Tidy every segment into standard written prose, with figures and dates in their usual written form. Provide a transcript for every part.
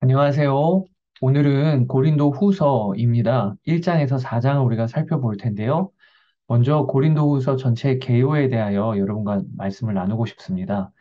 안녕하세요. 오늘은 고린도 후서입니다. 1장에서 4장을 우리가 살펴볼 텐데요. 먼저 고린도 후서 전체 개요에 대하여 여러분과 말씀을 나누고 싶습니다.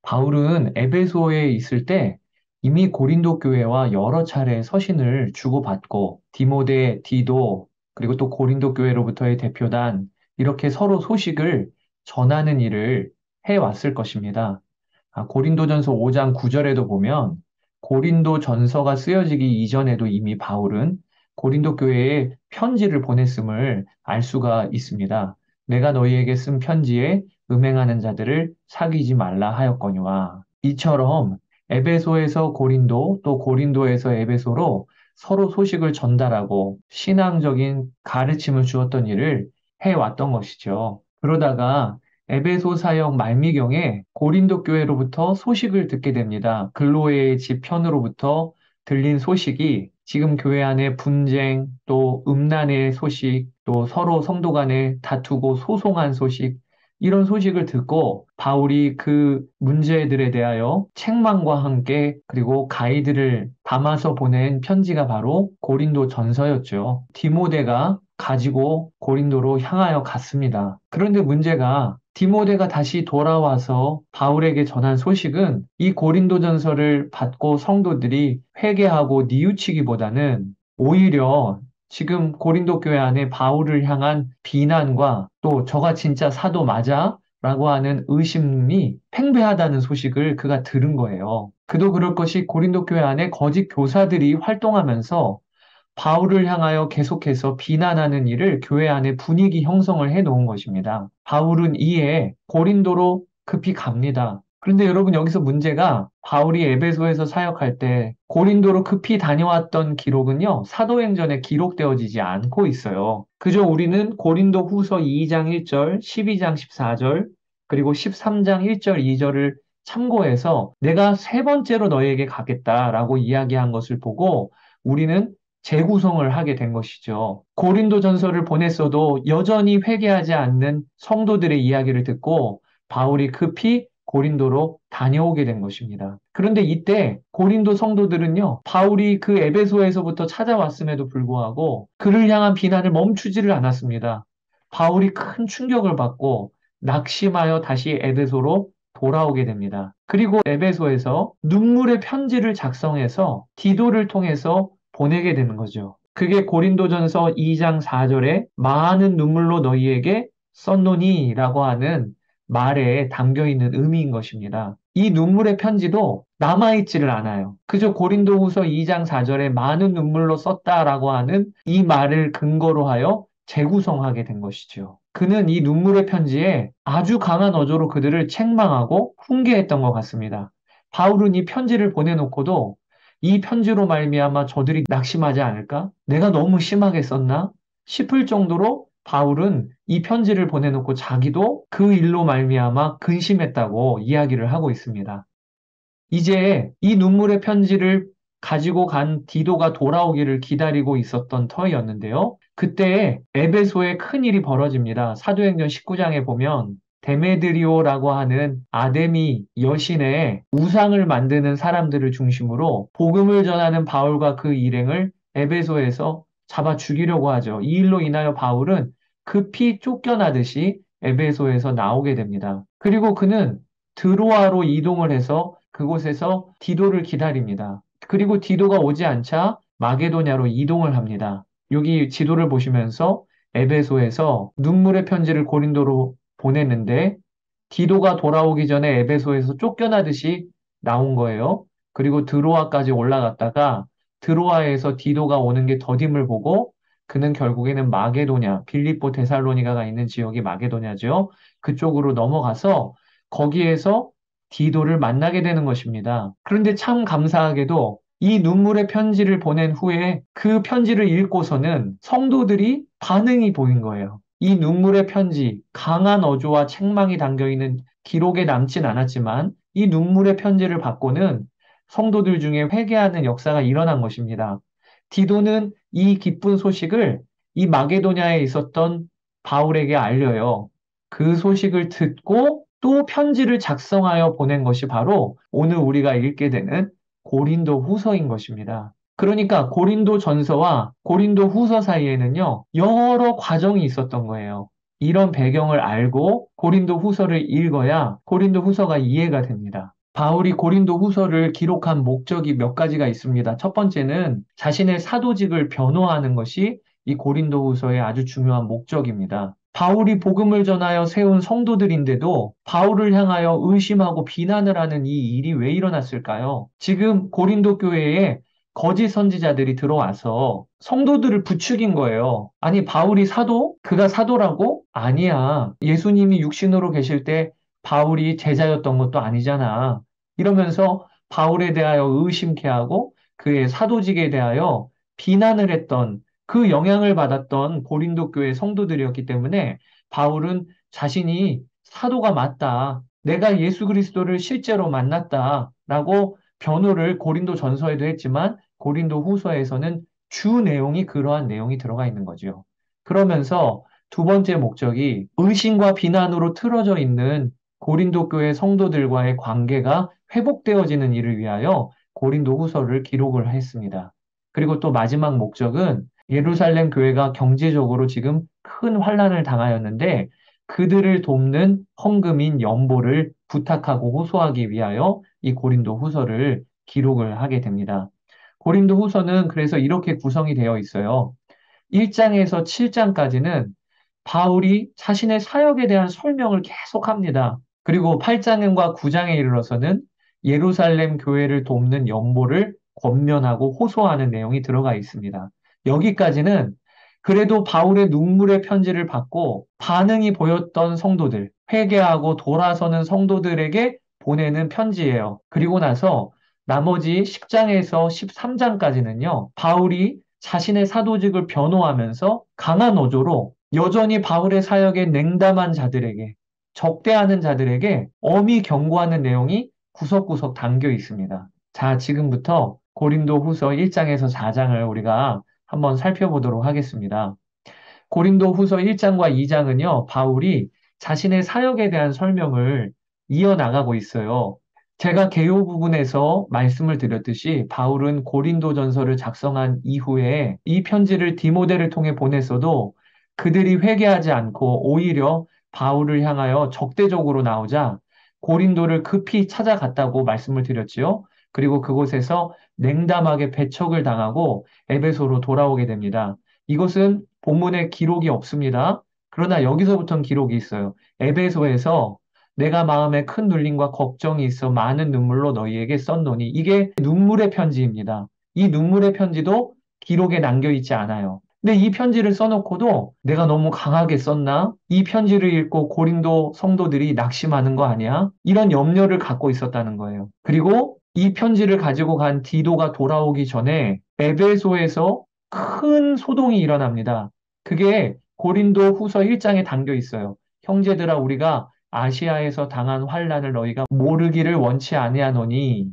바울은 에베소에 있을 때 이미 고린도 교회와 여러 차례 서신을 주고받고 디모데, 디도, 그리고 또 고린도 교회로부터의 대표단 이렇게 서로 소식을 전하는 일을 해왔을 것입니다. 고린도전서 5장 9절에도 보면 고린도전서가 쓰여지기 이전에도 이미 바울은 고린도 교회에 편지를 보냈음을 알 수가 있습니다. 내가 너희에게 쓴 편지에 음행하는 자들을 사귀지 말라 하였거니와 이처럼 에베소에서 고린도 또 고린도에서 에베소로 서로 소식을 전달하고 신앙적인 가르침을 주었던 일을 해왔던 것이죠. 그러다가 에베소 사역 말미경에 고린도 교회로부터 소식을 듣게 됩니다. 글로의 집 편으로부터 들린 소식이 지금 교회 안에 분쟁, 또 음란의 소식, 또 서로 성도 간에 다투고 소송한 소식, 이런 소식을 듣고 바울이 그 문제들에 대하여 책망과 함께 그리고 가이드를 담아서 보낸 편지가 바로 고린도 전서였죠. 디모데가 가지고 고린도로 향하여 갔습니다. 그런데 문제가 디모데가 다시 돌아와서 바울에게 전한 소식은 이 고린도전서를 받고 성도들이 회개하고 뉘우치기보다는 오히려 지금 고린도 교회 안에 바울을 향한 비난과 또 저가 진짜 사도 맞아? 라고 하는 의심이 팽배하다는 소식을 그가 들은 거예요. 그도 그럴 것이 고린도 교회 안에 거짓 교사들이 활동하면서 바울을 향하여 계속해서 비난하는 일을 교회 안에 분위기 형성을 해 놓은 것입니다. 바울은 이에 고린도로 급히 갑니다. 그런데 여러분 여기서 문제가 바울이 에베소에서 사역할 때 고린도로 급히 다녀왔던 기록은요, 사도행전에 기록되어지지 않고 있어요. 그저 우리는 고린도 후서 2장 1절, 12장 14절, 그리고 13장 1절, 2절을 참고해서 내가 세 번째로 너에게 가겠다라고 이야기한 것을 보고 우리는 재구성을 하게 된 것이죠. 고린도 전서를 보냈어도 여전히 회개하지 않는 성도들의 이야기를 듣고 바울이 급히 고린도로 다녀오게 된 것입니다. 그런데 이때 고린도 성도들은요, 바울이 그 에베소에서부터 찾아왔음에도 불구하고 그를 향한 비난을 멈추지를 않았습니다. 바울이 큰 충격을 받고 낙심하여 다시 에베소로 돌아오게 됩니다. 그리고 에베소에서 눈물의 편지를 작성해서 디도를 통해서 보내게 되는 거죠. 그게 고린도전서 2장 4절에 많은 눈물로 너희에게 썼노니라고 하는 말에 담겨 있는 의미인 것입니다. 이 눈물의 편지도 남아있지를 않아요. 그저 고린도후서 2장 4절에 많은 눈물로 썼다라고 하는 이 말을 근거로 하여 재구성하게 된 것이죠. 그는 이 눈물의 편지에 아주 강한 어조로 그들을 책망하고 훈계했던 것 같습니다. 바울은 이 편지를 보내놓고도 이 편지로 말미암아 저들이 낙심하지 않을까? 내가 너무 심하게 썼나? 싶을 정도로 바울은 이 편지를 보내놓고 자기도 그 일로 말미암아 근심했다고 이야기를 하고 있습니다. 이제 이 눈물의 편지를 가지고 간 디도가 돌아오기를 기다리고 있었던 터이었는데요. 그때 에베소에 큰 일이 벌어집니다. 사도행전 19장에 보면 데메드리오라고 하는 아데미 여신의 우상을 만드는 사람들을 중심으로 복음을 전하는 바울과 그 일행을 에베소에서 잡아 죽이려고 하죠. 이 일로 인하여 바울은 급히 쫓겨나듯이 에베소에서 나오게 됩니다. 그리고 그는 드로아로 이동을 해서 그곳에서 디도를 기다립니다. 그리고 디도가 오지 않자 마게도냐로 이동을 합니다. 여기 지도를 보시면서 에베소에서 눈물의 편지를 고린도로 보냈는데 디도가 돌아오기 전에 에베소에서 쫓겨나듯이 나온 거예요. 그리고 드로아까지 올라갔다가 드로아에서 디도가 오는 게 더딤을 보고 그는 결국에는 마게도냐, 빌립보 데살로니가가 있는 지역이 마게도냐죠. 그쪽으로 넘어가서 거기에서 디도를 만나게 되는 것입니다. 그런데 참 감사하게도 이 눈물의 편지를 보낸 후에 그 편지를 읽고서는 성도들이 반응이 보인 거예요. 이 눈물의 편지, 강한 어조와 책망이 담겨 있는 기록에 남진 않았지만 이 눈물의 편지를 받고는 성도들 중에 회개하는 역사가 일어난 것입니다. 디도는 이 기쁜 소식을 이 마게도냐에 있었던 바울에게 알려요. 그 소식을 듣고 또 편지를 작성하여 보낸 것이 바로 오늘 우리가 읽게 되는 고린도 후서인 것입니다. 그러니까 고린도 전서와 고린도 후서 사이에는요, 여러 과정이 있었던 거예요. 이런 배경을 알고 고린도 후서를 읽어야 고린도 후서가 이해가 됩니다. 바울이 고린도 후서를 기록한 목적이 몇 가지가 있습니다. 첫 번째는 자신의 사도직을 변호하는 것이 이 고린도 후서의 아주 중요한 목적입니다. 바울이 복음을 전하여 세운 성도들인데도 바울을 향하여 의심하고 비난을 하는 이 일이 왜 일어났을까요? 지금 고린도 교회에 거짓 선지자들이 들어와서 성도들을 부추긴 거예요. 아니, 바울이 사도? 그가 사도라고? 아니야. 예수님이 육신으로 계실 때 바울이 제자였던 것도 아니잖아. 이러면서 바울에 대하여 의심케 하고 그의 사도직에 대하여 비난을 했던 그 영향을 받았던 고린도 교회 성도들이었기 때문에 바울은 자신이 사도가 맞다. 내가 예수 그리스도를 실제로 만났다라고 변호를 고린도 전서에도 했지만 고린도 후서에서는 주 내용이 그러한 내용이 들어가 있는 거죠. 그러면서 두 번째 목적이 의심과 비난으로 틀어져 있는 고린도 교회 성도들과의 관계가 회복되어지는 일을 위하여 고린도 후서를 기록을 했습니다. 그리고 또 마지막 목적은 예루살렘 교회가 경제적으로 지금 큰 환란을 당하였는데 그들을 돕는 헌금인 연보를 부탁하고 호소하기 위하여 이 고린도 후서를 기록을 하게 됩니다. 고린도 후서는 그래서 이렇게 구성이 되어 있어요. 1장에서 7장까지는 바울이 자신의 사역에 대한 설명을 계속합니다. 그리고 8장과 9장에 이르러서는 예루살렘 교회를 돕는 연보를 권면하고 호소하는 내용이 들어가 있습니다. 여기까지는 그래도 바울의 눈물의 편지를 받고 반응이 보였던 성도들, 회개하고 돌아서는 성도들에게 보내는 편지예요. 그리고 나서 나머지 10장에서 13장까지는요, 바울이 자신의 사도직을 변호하면서 강한 어조로 여전히 바울의 사역에 냉담한 자들에게, 적대하는 자들에게 엄히 경고하는 내용이 구석구석 담겨 있습니다. 자, 지금부터 고린도 후서 1장에서 4장을 우리가 한번 살펴보도록 하겠습니다. 고린도 후서 1장과 2장은요, 바울이 자신의 사역에 대한 설명을 이어나가고 있어요. 제가 개요 부분에서 말씀을 드렸듯이 바울은 고린도 전서를 작성한 이후에 이 편지를 디모데를 통해 보냈어도 그들이 회개하지 않고 오히려 바울을 향하여 적대적으로 나오자 고린도를 급히 찾아갔다고 말씀을 드렸지요. 그리고 그곳에서 냉담하게 배척을 당하고 에베소로 돌아오게 됩니다. 이것은 본문에 기록이 없습니다. 그러나 여기서부터는 기록이 있어요. 에베소에서 내가 마음에 큰 눌림과 걱정이 있어 많은 눈물로 너희에게 썼노니 이게 눈물의 편지입니다. 이 눈물의 편지도 기록에 남겨 있지 않아요. 근데 이 편지를 써놓고도 내가 너무 강하게 썼나? 이 편지를 읽고 고린도 성도들이 낙심하는 거 아니야? 이런 염려를 갖고 있었다는 거예요. 그리고 이 편지를 가지고 간 디도가 돌아오기 전에 에베소에서 큰 소동이 일어납니다. 그게 고린도 후서 1장에 담겨 있어요. 형제들아 우리가 아시아에서 당한 환란을 너희가 모르기를 원치 아니하노니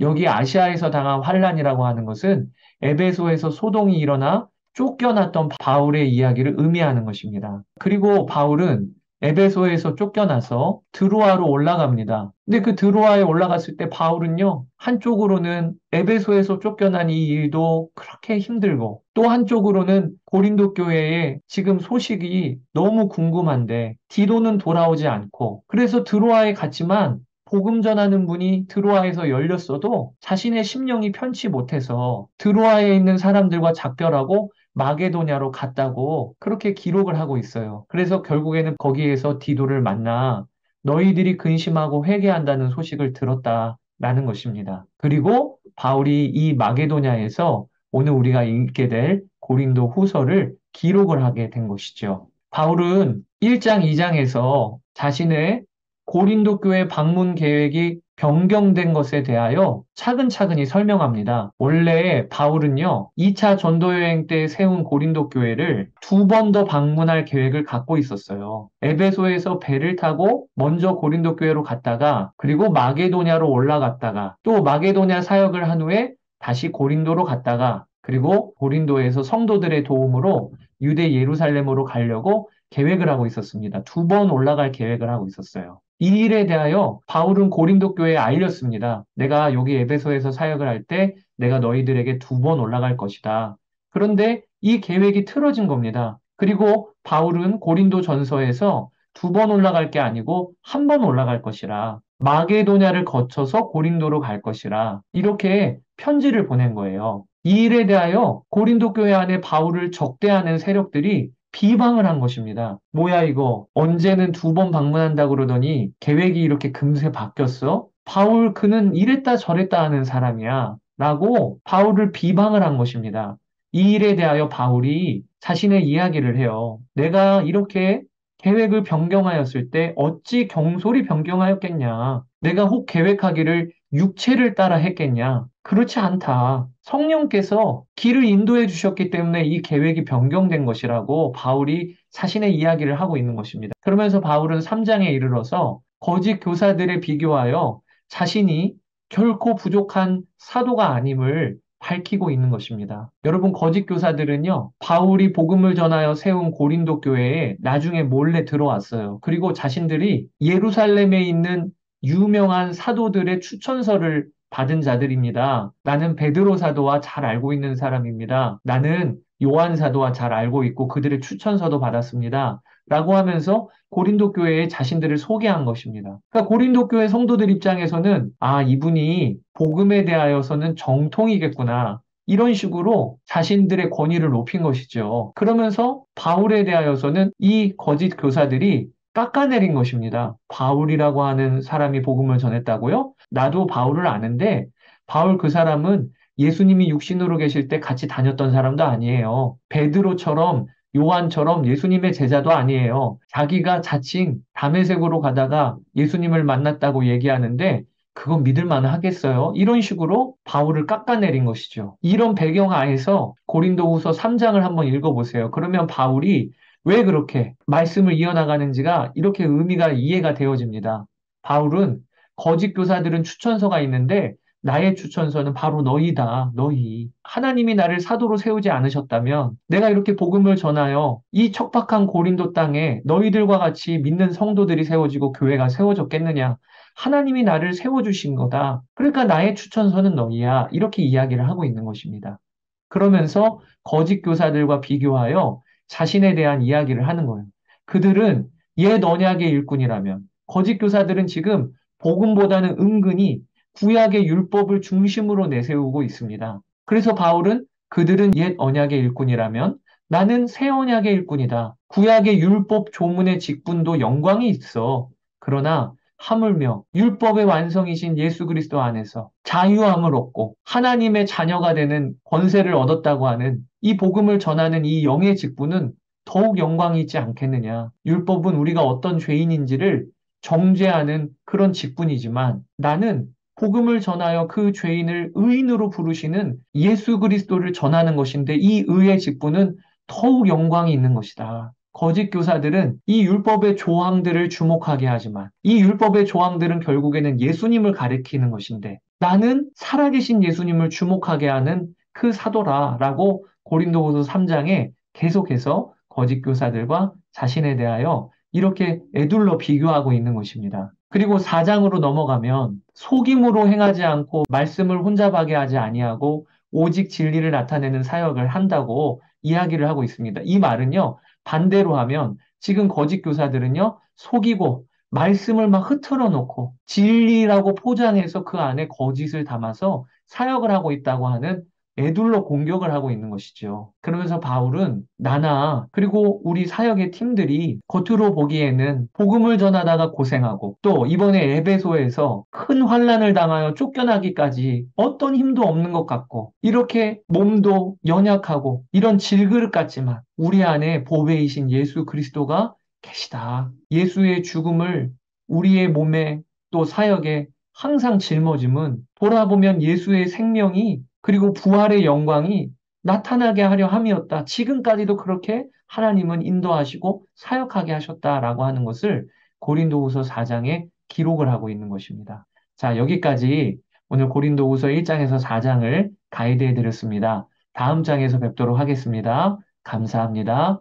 여기 아시아에서 당한 환란이라고 하는 것은 에베소에서 소동이 일어나 쫓겨났던 바울의 이야기를 의미하는 것입니다. 그리고 바울은 에베소에서 쫓겨나서 드로아로 올라갑니다. 근데 그 드로아에 올라갔을 때 바울은요, 한쪽으로는 에베소에서 쫓겨난 이 일도 그렇게 힘들고, 또 한쪽으로는 고린도 교회의 지금 소식이 너무 궁금한데, 디도는 돌아오지 않고, 그래서 드로아에 갔지만, 복음 전하는 분이 드로아에서 열렸어도 자신의 심령이 편치 못해서 드로아에 있는 사람들과 작별하고 마게도냐로 갔다고 그렇게 기록을 하고 있어요. 그래서 결국에는 거기에서 디도를 만나 너희들이 근심하고 회개한다는 소식을 들었다라는 것입니다. 그리고 바울이 이 마게도냐에서 오늘 우리가 읽게 될 고린도 후서를 기록을 하게 된 것이죠. 바울은 1장, 2장에서 자신의 고린도 교회 방문 계획이 변경된 것에 대하여 차근차근히 설명합니다. 원래 바울은요, 2차 전도 여행 때 세운 고린도 교회를 두 번 더 방문할 계획을 갖고 있었어요. 에베소에서 배를 타고 먼저 고린도 교회로 갔다가 그리고 마게도냐로 올라갔다가 또 마게도냐 사역을 한 후에 다시 고린도로 갔다가 그리고 고린도에서 성도들의 도움으로 유대 예루살렘으로 가려고 계획을 하고 있었습니다. 두 번 올라갈 계획을 하고 있었어요. 이 일에 대하여 바울은 고린도 교회에 알렸습니다. 내가 여기 에베소에서 사역을 할 때 내가 너희들에게 2번 올라갈 것이다. 그런데 이 계획이 틀어진 겁니다. 그리고 바울은 고린도 전서에서 2번 올라갈 게 아니고 1번 올라갈 것이라. 마게도냐를 거쳐서 고린도로 갈 것이라. 이렇게 편지를 보낸 거예요. 이 일에 대하여 고린도 교회 안에 바울을 적대하는 세력들이 비방을 한 것입니다. 뭐야 이거 언제는 2번 방문한다 그러더니 계획이 이렇게 금세 바뀌었어? 바울 그는 이랬다 저랬다 하는 사람이야 라고 바울을 비방을 한 것입니다. 이 일에 대하여 바울이 자신의 이야기를 해요. 내가 이렇게 계획을 변경하였을 때 어찌 경솔히 변경하였겠냐. 내가 혹 계획하기를 육체를 따라 했겠냐. 그렇지 않다. 성령께서 길을 인도해 주셨기 때문에 이 계획이 변경된 것이라고 바울이 자신의 이야기를 하고 있는 것입니다. 그러면서 바울은 3장에 이르러서 거짓 교사들에 비교하여 자신이 결코 부족한 사도가 아님을 밝히고 있는 것입니다. 여러분, 거짓 교사들은요, 바울이 복음을 전하여 세운 고린도 교회에 나중에 몰래 들어왔어요. 그리고 자신들이 예루살렘에 있는 유명한 사도들의 추천서를 받은 자들입니다. 나는 베드로 사도와 잘 알고 있는 사람입니다. 나는 요한 사도와 잘 알고 있고 그들의 추천서도 받았습니다. 라고 하면서 고린도 교회에 자신들을 소개한 것입니다. 그러니까 고린도 교회 성도들 입장에서는 아, 이분이 복음에 대하여서는 정통이겠구나. 이런 식으로 자신들의 권위를 높인 것이죠. 그러면서 바울에 대하여서는 이 거짓 교사들이 깎아내린 것입니다. 바울이라고 하는 사람이 복음을 전했다고요? 나도 바울을 아는데 바울 그 사람은 예수님이 육신으로 계실 때 같이 다녔던 사람도 아니에요. 베드로처럼 요한처럼 예수님의 제자도 아니에요. 자기가 자칭 다메섹으로 가다가 예수님을 만났다고 얘기하는데 그건 믿을 만하겠어요? 이런 식으로 바울을 깎아내린 것이죠. 이런 배경 하에서 고린도후서 3장을 한번 읽어보세요. 그러면 바울이 왜 그렇게 말씀을 이어나가는지가 이렇게 의미가 이해가 되어집니다. 바울은 거짓 교사들은 추천서가 있는데 나의 추천서는 바로 너희다. 너희. 하나님이 나를 사도로 세우지 않으셨다면 내가 이렇게 복음을 전하여 이 척박한 고린도 땅에 너희들과 같이 믿는 성도들이 세워지고 교회가 세워졌겠느냐. 하나님이 나를 세워주신 거다. 그러니까 나의 추천서는 너희야. 이렇게 이야기를 하고 있는 것입니다. 그러면서 거짓 교사들과 비교하여 자신에 대한 이야기를 하는 거예요. 그들은 옛 언약의 일꾼이라면 거짓 교사들은 지금 복음보다는 은근히 구약의 율법을 중심으로 내세우고 있습니다. 그래서 바울은 그들은 옛 언약의 일꾼이라면 나는 새 언약의 일꾼이다. 구약의 율법 조문의 직분도 영광이 있어. 그러나 하물며 율법의 완성이신 예수 그리스도 안에서 자유함을 얻고 하나님의 자녀가 되는 권세를 얻었다고 하는 이 복음을 전하는 이 영의 직분은 더욱 영광이 있지 않겠느냐. 율법은 우리가 어떤 죄인인지를 정죄하는 그런 직분이지만 나는 복음을 전하여 그 죄인을 의인으로 부르시는 예수 그리스도를 전하는 것인데 이 의의 직분은 더욱 영광이 있는 것이다. 거짓 교사들은 이 율법의 조항들을 주목하게 하지만 이 율법의 조항들은 결국에는 예수님을 가리키는 것인데 나는 살아계신 예수님을 주목하게 하는 그 사도라라고 고린도후서 3장에 계속해서 거짓 교사들과 자신에 대하여 이렇게 애둘러 비교하고 있는 것입니다. 그리고 4장으로 넘어가면 속임으로 행하지 않고 말씀을 혼잡하게 하지 아니하고 오직 진리를 나타내는 사역을 한다고 이야기를 하고 있습니다. 이 말은요, 반대로 하면 지금 거짓 교사들은요, 속이고 말씀을 막 흐트러 놓고 진리라고 포장해서 그 안에 거짓을 담아서 사역을 하고 있다고 하는 애둘러 공격을 하고 있는 것이죠. 그러면서 바울은 나나 그리고 우리 사역의 팀들이 겉으로 보기에는 복음을 전하다가 고생하고 또 이번에 에베소에서 큰 환난을 당하여 쫓겨나기까지 어떤 힘도 없는 것 같고 이렇게 몸도 연약하고 이런 질그릇 같지만 우리 안에 보배이신 예수 그리스도가 계시다. 예수의 죽음을 우리의 몸에 또 사역에 항상 짊어짐은 돌아보면 예수의 생명이 그리고 부활의 영광이 나타나게 하려 함이었다. 지금까지도 그렇게 하나님은 인도하시고 사역하게 하셨다라고 하는 것을 고린도후서 4장에 기록을 하고 있는 것입니다. 자, 여기까지 오늘 고린도후서 1장에서 4장을 가이드해 드렸습니다. 다음 장에서 뵙도록 하겠습니다. 감사합니다.